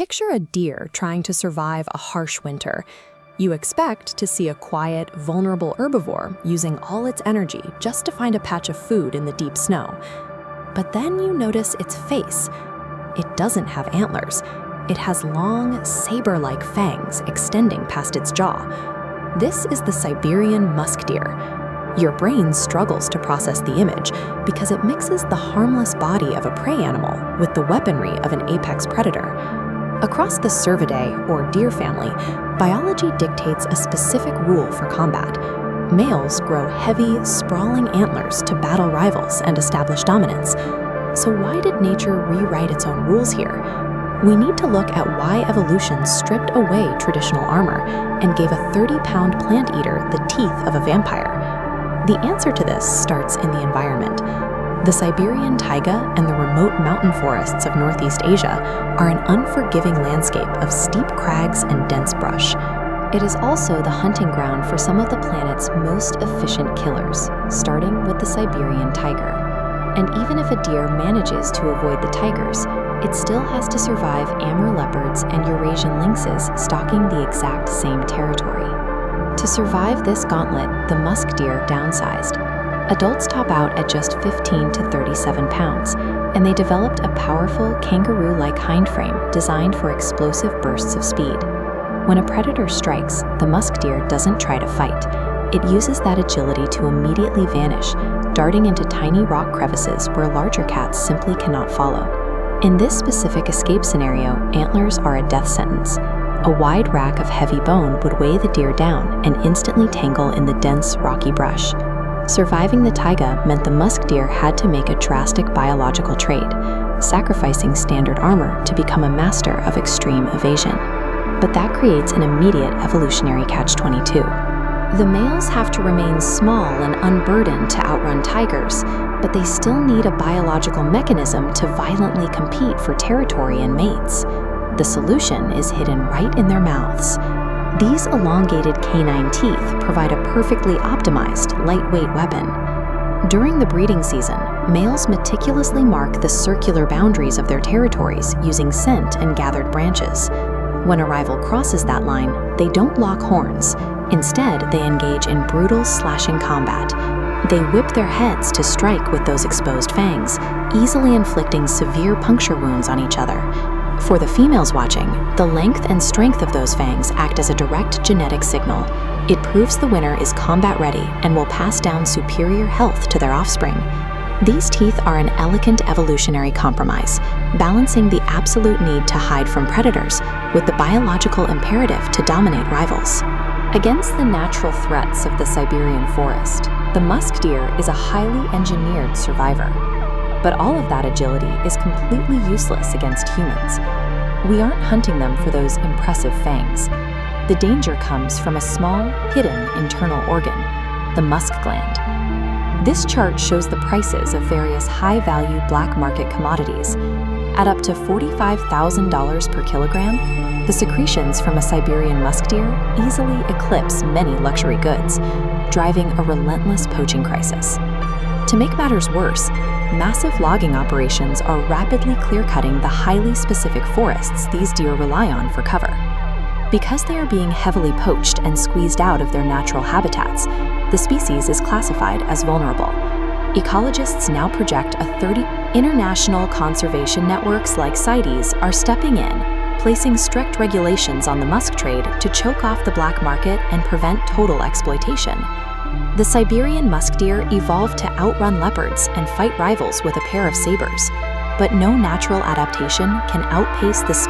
Picture a deer trying to survive a harsh winter. You expect to see a quiet, vulnerable herbivore using all its energy just to find a patch of food in the deep snow. But then you notice its face. It doesn't have antlers. It has long, saber-like fangs extending past its jaw. This is the Siberian Musk Deer. Your brain struggles to process the image because it mixes the harmless body of a prey animal with the weaponry of an apex predator. Across the Cervidae, or deer family, biology dictates a specific rule for combat. Males grow heavy, sprawling antlers to battle rivals and establish dominance. So why did nature rewrite its own rules here? We need to look at why evolution stripped away traditional armor and gave a 30-pound plant eater the teeth of a vampire. The answer to this starts in the environment. The Siberian taiga and the remote mountain forests of Northeast Asia are an unforgiving landscape of steep crags and dense brush. It is also the hunting ground for some of the planet's most efficient killers, starting with the Siberian tiger. And even if a deer manages to avoid the tigers, it still has to survive Amur leopards and Eurasian lynxes stalking the exact same territory. To survive this gauntlet, the musk deer downsized. Adults top out at just 15 to 37 pounds, and they developed a powerful kangaroo-like hindframe designed for explosive bursts of speed. When a predator strikes, the musk deer doesn't try to fight. It uses that agility to immediately vanish, darting into tiny rock crevices where larger cats simply cannot follow. In this specific escape scenario, antlers are a death sentence. A wide rack of heavy bone would weigh the deer down and instantly tangle in the dense, rocky brush. Surviving the taiga meant the musk deer had to make a drastic biological trade, sacrificing standard armor to become a master of extreme evasion. But that creates an immediate evolutionary catch-22. The males have to remain small and unburdened to outrun tigers, but they still need a biological mechanism to violently compete for territory and mates. The solution is hidden right in their mouths. These elongated canine teeth provide a perfectly optimized, lightweight weapon. During the breeding season, males meticulously mark the circular boundaries of their territories using scent and gathered branches. When a rival crosses that line, they don't lock horns. Instead, they engage in brutal, slashing combat. They whip their heads to strike with those exposed fangs, easily inflicting severe puncture wounds on each other. For the females watching, the length and strength of those fangs act as a direct genetic signal. It proves the winner is combat ready and will pass down superior health to their offspring. These teeth are an elegant evolutionary compromise, balancing the absolute need to hide from predators with the biological imperative to dominate rivals. Against the natural threats of the Siberian forest, the musk deer is a highly engineered survivor. But all of that agility is completely useless against humans. We aren't hunting them for those impressive fangs. The danger comes from a small, hidden internal organ, the musk gland. This chart shows the prices of various high-value black market commodities. At up to $45,000 per kilogram, the secretions from a Siberian musk deer easily eclipse many luxury goods, driving a relentless poaching crisis. To make matters worse, massive logging operations are rapidly clear-cutting the highly specific forests these deer rely on for cover. Because they are being heavily poached and squeezed out of their natural habitats, the species is classified as vulnerable. Ecologists now project international conservation networks like CITES are stepping in, placing strict regulations on the musk trade to choke off the black market and prevent total exploitation. The Siberian musk deer evolved to outrun leopards and fight rivals with a pair of sabers, but no natural adaptation can outpace this.